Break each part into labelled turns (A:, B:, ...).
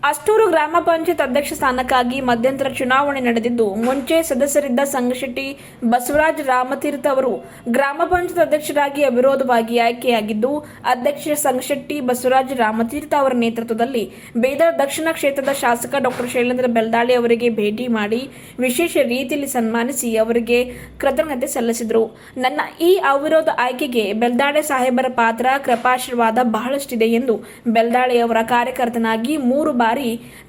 A: ಅಷ್ಟೂರು ಗ್ರಾಮ ಪಂಚಾಯತ್ ಅಧ್ಯಕ್ಷ ಸ್ಥಾನಕ್ಕಾಗಿ ಮಧ್ಯಂತರ ಚುನಾವಣೆ ನಡೆದಿದ್ದು, ಮುಂಚೆ ಸದಸ್ಯರಿದ್ದ ಸಂಗಶೆಟ್ಟಿ ಬಸವರಾಜ ರಾಮತೀರ್ಥ ಅವರು ಗ್ರಾಮ ಪಂಚಾಯತ್ ಅಧ್ಯಕ್ಷರಾಗಿ ಅವಿರೋಧವಾಗಿ ಆಯ್ಕೆಯಾಗಿದ್ದು, ಅಧ್ಯಕ್ಷ ಸಂಗಶೆಟ್ಟಿ ಬಸವರಾಜ ರಾಮತೀರ್ಥ ಅವರ ನೇತೃತ್ವದಲ್ಲಿ ಬೀದರ್ ದಕ್ಷಿಣ ಕ್ಷೇತ್ರದ ಶಾಸಕ ಡಾ ಶೈಲೇಂದ್ರ ಬೆಲ್ದಾಳಿ ಅವರಿಗೆ ಭೇಟಿ ಮಾಡಿ ವಿಶೇಷ ರೀತಿಯಲ್ಲಿ ಸನ್ಮಾನಿಸಿ ಅವರಿಗೆ ಕೃತಜ್ಞತೆ ಸಲ್ಲಿಸಿದರು. ನನ್ನ ಈ ಅವಿರೋಧ ಆಯ್ಕೆಗೆ ಬೆಲ್ದಾಳಿ ಸಾಹೇಬರ ಪಾತ್ರ, ಕೃಪಾಶೀರ್ವಾದ ಬಹಳಷ್ಟಿದೆ ಎಂದು ಬೆಲ್ದಾಳಿ ಅವರ ಕಾರ್ಯಕರ್ತನಾಗಿ 3 ಬಾರಿ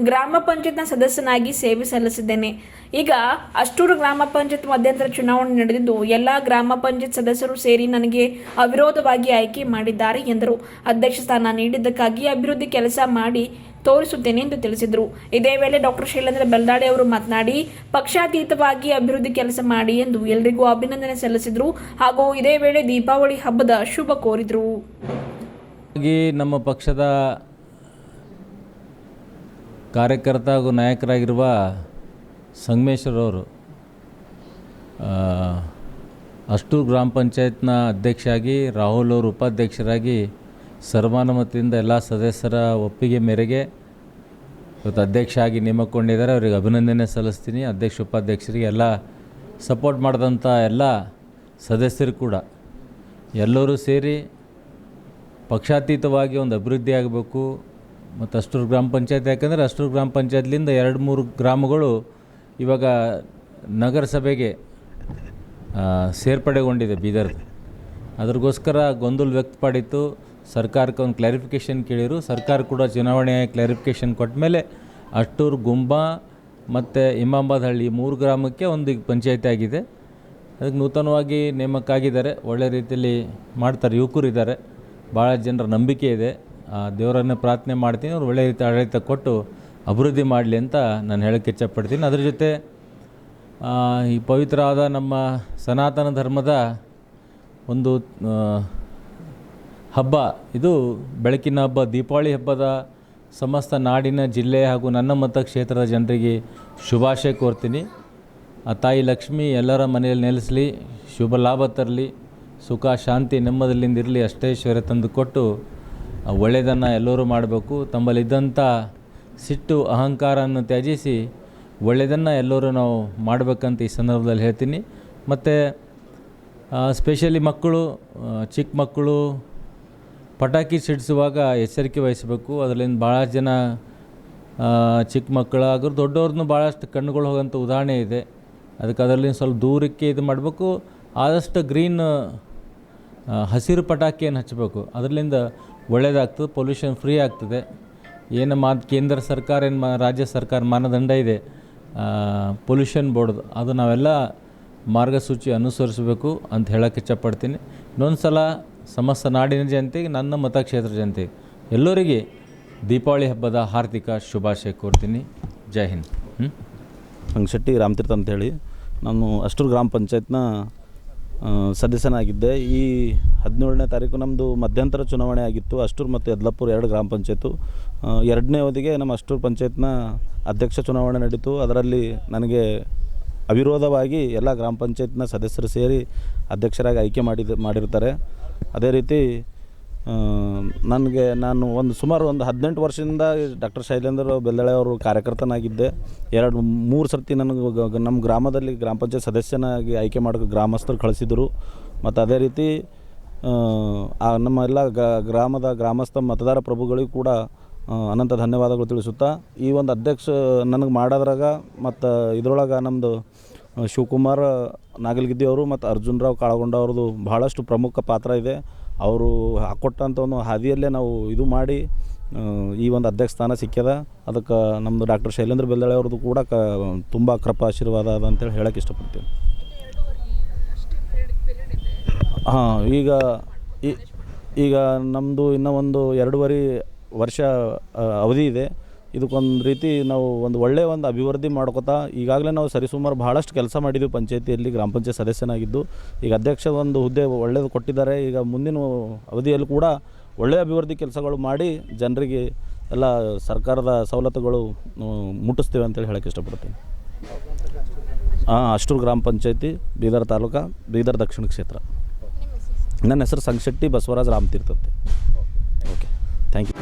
A: ಗ್ರಾಮ ಪಂಚಾಯತ್ನ ಸದಸ್ಯನಾಗಿ ಸೇವೆ ಸಲ್ಲಿಸಿದ್ದೇನೆ. ಈಗ ಅಷ್ಟೂರು ಗ್ರಾಮ ಪಂಚಾಯತ್ ಮಧ್ಯಂತರ ಚುನಾವಣೆ ನಡೆದಿದ್ದು, ಎಲ್ಲಾ ಗ್ರಾಮ ಪಂಚಾಯತ್ ಸದಸ್ಯರು ಸೇರಿ ನನಗೆ ಅವಿರೋಧವಾಗಿ ಆಯ್ಕೆ ಮಾಡಿದ್ದಾರೆ ಎಂದರು. ಅಧ್ಯಕ್ಷ ಸ್ಥಾನ ನೀಡಿದ್ದಕ್ಕಾಗಿ ಅಭಿವೃದ್ಧಿ ಕೆಲಸ ಮಾಡಿ ತೋರಿಸುತ್ತೇನೆ ಎಂದು ತಿಳಿಸಿದರು. ಇದೇ ವೇಳೆ ಡಾ ಶೈಲೇಂದ್ರ ಬೆಲ್ದಾಳಿ ಅವರು ಮಾತನಾಡಿ, ಪಕ್ಷಾತೀತವಾಗಿ ಅಭಿವೃದ್ಧಿ ಕೆಲಸ ಮಾಡಿ ಎಂದು ಎಲ್ಲರಿಗೂ ಅಭಿನಂದನೆ ಸಲ್ಲಿಸಿದರು. ಹಾಗೂ ಇದೇ ವೇಳೆ ದೀಪಾವಳಿ ಹಬ್ಬದ ಶುಭ ಕೋರಿದರು.
B: ನಮ್ಮ ಪಕ್ಷದ ಕಾರ್ಯಕರ್ತ ಹಾಗೂ ನಾಯಕರಾಗಿರುವ ಸಂಗಮೇಶ್ವರವರು ಅಷ್ಟೂರು ಗ್ರಾಮ ಪಂಚಾಯತ್ನ ಅಧ್ಯಕ್ಷರಾಗಿ, ರಾಹುಲ್ ಅವರು ಉಪಾಧ್ಯಕ್ಷರಾಗಿ ಸರ್ವಾನುಮತದಿಂದ ಎಲ್ಲ ಸದಸ್ಯರ ಒಪ್ಪಿಗೆ ಮೇರೆಗೆ ಇವತ್ತು ಅಧ್ಯಕ್ಷ ಆಗಿ ನೇಮಕೊಂಡಿದ್ದಾರೆ. ಅವರಿಗೆ ಅಭಿನಂದನೆ ಸಲ್ಲಿಸ್ತೀನಿ. ಅಧ್ಯಕ್ಷ ಉಪಾಧ್ಯಕ್ಷರಿಗೆ ಎಲ್ಲ ಸಪೋರ್ಟ್ ಮಾಡಿದಂಥ ಎಲ್ಲ ಸದಸ್ಯರು ಕೂಡ ಎಲ್ಲರೂ ಸೇರಿ ಪಕ್ಷಾತೀತವಾಗಿ ಒಂದು ಅಭಿವೃದ್ಧಿ ಆಗಬೇಕು. ಮತ್ತು ಅಷ್ಟೂರು ಗ್ರಾಮ ಪಂಚಾಯತ್, ಯಾಕಂದರೆ ಅಷ್ಟೂರು ಗ್ರಾಮ ಪಂಚಾಯತ್ಲಿಂದ 2-3 ಗ್ರಾಮಗಳು ಇವಾಗ ನಗರಸಭೆಗೆ ಸೇರ್ಪಡೆಗೊಂಡಿದೆ ಬೀದರ್ದು. ಅದ್ರಗೋಸ್ಕರ ಗೊಂದಲ ವ್ಯಕ್ತಪಡಿತು. ಸರ್ಕಾರಕ್ಕೆ ಒಂದು ಕ್ಲಾರಿಫಿಕೇಷನ್ ಕೇಳಿದರು. ಸರ್ಕಾರ ಕೂಡ ಚುನಾವಣೆ ಕ್ಲಾರಿಫಿಕೇಷನ್ ಕೊಟ್ಟ ಮೇಲೆ ಅಷ್ಟೂರು, ಗುಂಬಾ ಮತ್ತು ಇಮಾಮಾಬಾದ್ ಹಳ್ಳಿ 3 ಗ್ರಾಮಕ್ಕೆ ಒಂದು ಪಂಚಾಯತಿ ಆಗಿದೆ. ಅದಕ್ಕೆ ನೂತನವಾಗಿ ನೇಮಕ ಆಗಿದ್ದಾರೆ. ಒಳ್ಳೆ ರೀತಿಯಲ್ಲಿ ಮಾಡ್ತಾರೆ. ಯುವಕರಿದ್ದಾರೆ, ಭಾಳ ಜನರ ನಂಬಿಕೆ ಇದೆ. ದೇವರನ್ನು ಪ್ರಾರ್ಥನೆ ಮಾಡ್ತೀನಿ, ಅವ್ರು ಒಳ್ಳೆ ರೀತಿ ಆಡಳಿತ ಕೊಟ್ಟು ಅಭಿವೃದ್ಧಿ ಮಾಡಲಿ ಅಂತ ನಾನು ಹೇಳೋಕ್ಕೆ ಇಚ್ಛಪಡ್ತೀನಿ. ಅದ್ರ ಜೊತೆ ಈ ಪವಿತ್ರವಾದ ನಮ್ಮ ಸನಾತನ ಧರ್ಮದ ಒಂದು ಹಬ್ಬ, ಇದು ಬೆಳಕಿನ ಹಬ್ಬ, ದೀಪಾವಳಿ ಹಬ್ಬದ ಸಮಸ್ತ ನಾಡಿನ, ಜಿಲ್ಲೆ ಹಾಗೂ ನನ್ನ ಮತಕ್ಷೇತ್ರದ ಜನರಿಗೆ ಶುಭಾಶಯ ಕೋರ್ತೀನಿ. ಆ ತಾಯಿ ಲಕ್ಷ್ಮಿ ಎಲ್ಲರ ಮನೆಯಲ್ಲಿ ನೆಲೆಸಲಿ, ಶುಭ ಲಾಭ ತರಲಿ, ಸುಖ ಶಾಂತಿ ನೆಮ್ಮದಿಯಿಂದ ಇರಲಿ, ಅಷ್ಟೈಶ್ವರ್ಯ ತಂದು ಕೊಟ್ಟು ಒಳ್ಳೆಯದನ್ನು ಎಲ್ಲರೂ ಮಾಡಬೇಕು. ತಮ್ಮಲ್ಲಿದ್ದಂಥ ಸಿಟ್ಟು ಅಹಂಕಾರವನ್ನು ತ್ಯಜಿಸಿ ಒಳ್ಳೆಯದನ್ನು ಎಲ್ಲರೂ ನಾವು ಮಾಡಬೇಕಂತ ಈ ಸಂದರ್ಭದಲ್ಲಿ ಹೇಳ್ತೀನಿ. ಮತ್ತು ಸ್ಪೆಷಲಿ ಮಕ್ಕಳು, ಚಿಕ್ಕ ಮಕ್ಕಳು ಪಟಾಕಿ ಸಿಡಿಸುವಾಗ ಎಚ್ಚರಿಕೆ ವಹಿಸಬೇಕು. ಅದರಿಂದ ಭಾಳ ಜನ ಚಿಕ್ಕ ಮಕ್ಕಳಾದರೂ ದೊಡ್ಡವ್ರನ್ನೂ ಭಾಳಷ್ಟು ಕಣ್ಣುಗಳು ಹೋಗೋಂಥ ಉದಾಹರಣೆ ಇದೆ. ಅದಕ್ಕೆ ಅದರಲ್ಲಿ ಸ್ವಲ್ಪ ದೂರಕ್ಕೆ ಇದು ಮಾಡಬೇಕು. ಆದಷ್ಟು ಗ್ರೀನ್ ಹಸಿರು ಪಟಾಕಿಯನ್ನು ಹಚ್ಚಬೇಕು. ಅದರಿಂದ ಒಳ್ಳೆಯದಾಗ್ತದೆ, ಪೊಲ್ಯೂಷನ್ ಫ್ರೀ ಆಗ್ತದೆ. ಏನು ಕೇಂದ್ರ ಸರ್ಕಾರ, ರಾಜ್ಯ ಸರ್ಕಾರ ಮಾನದಂಡ ಇದೆ ಪೊಲ್ಯೂಷನ್ ಬೋರ್ಡ್ದು, ಅದು ನಾವೆಲ್ಲ ಮಾರ್ಗಸೂಚಿ ಅನುಸರಿಸಬೇಕು ಅಂತ ಹೇಳೋಕ್ಕೆ ಇಷ್ಟಪಡ್ತೀನಿ. ಇನ್ನೊಂದು ಸಲ ಸಮಸ್ತ ನಾಡಿನ ಜನತೆಗೆ, ನನ್ನ ಮತಕ್ಷೇತ್ರ ಜನತೆಗೆ ಎಲ್ಲರಿಗೆ ದೀಪಾವಳಿ ಹಬ್ಬದ ಹಾರ್ದಿಕ ಶುಭಾಶಯ ಕೋರ್ತೀನಿ. ಜೈ ಹಿಂದ್.
C: ಸಂಗಶೆಟ್ಟಿ ರಾಮತೀರ್ಥ ಅಂತೇಳಿ ನಾನು ಅಷ್ಟೂರು ಗ್ರಾಮ ಪಂಚಾಯತ್ನ ಸದಸ್ಯನಾಗಿದ್ದೆ. ಈ 17ನೇ ತಾರೀಕು ನಮ್ಮದು ಮಧ್ಯಂತರ ಚುನಾವಣೆ ಆಗಿತ್ತು. ಅಷ್ಟೂರು ಮತ್ತು ಯದ್ಲಾಪುರ 2 ಗ್ರಾಮ ಪಂಚಾಯತು. 2ನೇ ಅವಧಿಗೆ ನಮ್ಮ ಅಷ್ಟೂರು ಪಂಚಾಯತ್ನ ಅಧ್ಯಕ್ಷ ಚುನಾವಣೆ ನಡೀತು. ಅದರಲ್ಲಿ ನನಗೆ ಅವಿರೋಧವಾಗಿ ಎಲ್ಲ ಗ್ರಾಮ ಪಂಚಾಯತ್ನ ಸದಸ್ಯರು ಸೇರಿ ಅಧ್ಯಕ್ಷರಾಗಿ ಆಯ್ಕೆ ಮಾಡಿರ್ತಾರೆ. ಅದೇ ರೀತಿ ನಾನು ಸುಮಾರು 18 ವರ್ಷದಿಂದ ಡಾಕ್ಟರ್ ಶೈಲೇಂದ್ರ ಬೆಲ್ದಾಳಿ ಅವರು ಕಾರ್ಯಕರ್ತನಾಗಿದ್ದೆ. 2-3 ಸರ್ತಿ ನನಗೆ ನಮ್ಮ ಗ್ರಾಮದಲ್ಲಿ ಗ್ರಾಮ ಪಂಚಾಯತ್ ಸದಸ್ಯನಾಗಿ ಆಯ್ಕೆ ಮಾಡೋಕ್ಕೆ ಗ್ರಾಮಸ್ಥರು ಕಳಿಸಿದರು. ಮತ್ತು ಅದೇ ರೀತಿ ನಮ್ಮ ಎಲ್ಲ ಗ್ರಾಮಸ್ಥ ಮತದಾರ ಪ್ರಭುಗಳಿಗೂ ಕೂಡ ಅನಂತ ಧನ್ಯವಾದಗಳು ತಿಳಿಸುತ್ತಾ, ಈ ಒಂದು ಅಧ್ಯಕ್ಷ ನನಗೆ ಮಾಡೋದ್ರಾಗ ಮತ್ತು ಇದರೊಳಗೆ ನಮ್ಮದು ಶಿವಕುಮಾರ್ ನಾಗಲಗಿದ್ದಿ ಅವರು ಮತ್ತು ಅರ್ಜುನ್ ರಾವ್ ಕಾಳಗೊಂಡ ಅವ್ರದ್ದು ಭಾಳಷ್ಟು ಪ್ರಮುಖ ಪಾತ್ರ ಇದೆ. ಅವರು ಹಾಕ್ಕೊಟ್ಟಂಥ ಒಂದು ಹಾದಿಯಲ್ಲೇ ನಾವು ಇದು ಮಾಡಿ ಈ ಒಂದು ಅಧ್ಯಕ್ಷ ಸ್ಥಾನ ಸಿಕ್ಕ್ಯದ. ಅದಕ್ಕೆ ನಮ್ಮದು ಡಾಕ್ಟರ್ ಶೈಲೇಂದ್ರ ಬೆಲ್ದಾಳಿ ಅವ್ರದ್ದು ಕೂಡ ತುಂಬ ಕೃಪಾ ಆಶೀರ್ವಾದ ಅದ ಅಂತೇಳಿ ಹೇಳೋಕ್ಕೆ ಇಷ್ಟಪಡ್ತೀನಿ. ಈಗ ನಮ್ಮದು ಇನ್ನೂ ಒಂದು 2.5 ವರ್ಷ ಅವಧಿ ಇದೆ. ಇದಕ್ಕೊಂದು ರೀತಿ ನಾವು ಒಳ್ಳೆಯ ಅಭಿವೃದ್ಧಿ ಮಾಡ್ಕೋತಾ ಈಗಾಗಲೇ ನಾವು ಸರಿಸುಮಾರು ಭಾಳಷ್ಟು ಕೆಲಸ ಮಾಡಿದ್ದೀವಿ ಪಂಚಾಯತಿಯಲ್ಲಿ, ಗ್ರಾಮ ಪಂಚಾಯತ್ ಸದಸ್ಯನಾಗಿದ್ದು. ಈಗ ಅಧ್ಯಕ್ಷ ಹುದ್ದೆ ಒಳ್ಳೆಯದು ಕೊಟ್ಟಿದ್ದಾರೆ. ಈಗ ಮುಂದಿನ ಅವಧಿಯಲ್ಲಿ ಕೂಡ ಒಳ್ಳೆಯ ಅಭಿವೃದ್ಧಿ ಕೆಲಸಗಳು ಮಾಡಿ ಜನರಿಗೆ ಎಲ್ಲ ಸರ್ಕಾರದ ಸವಲತ್ತುಗಳು ಮುಟ್ಟಿಸ್ತೇವೆ ಅಂತೇಳಿ ಹೇಳೋಕ್ಕೆ ಇಷ್ಟಪಡ್ತೀನಿ. ಅಷ್ಟೂರು ಗ್ರಾಮ ಪಂಚಾಯತಿ, ಬೀದರ್ ತಾಲೂಕು, ಬೀದರ್ ದಕ್ಷಿಣ ಕ್ಷೇತ್ರ. ನನ್ನ ಹೆಸರು Sangashetti Basavaraja Ramatirtha. Okay, thank you.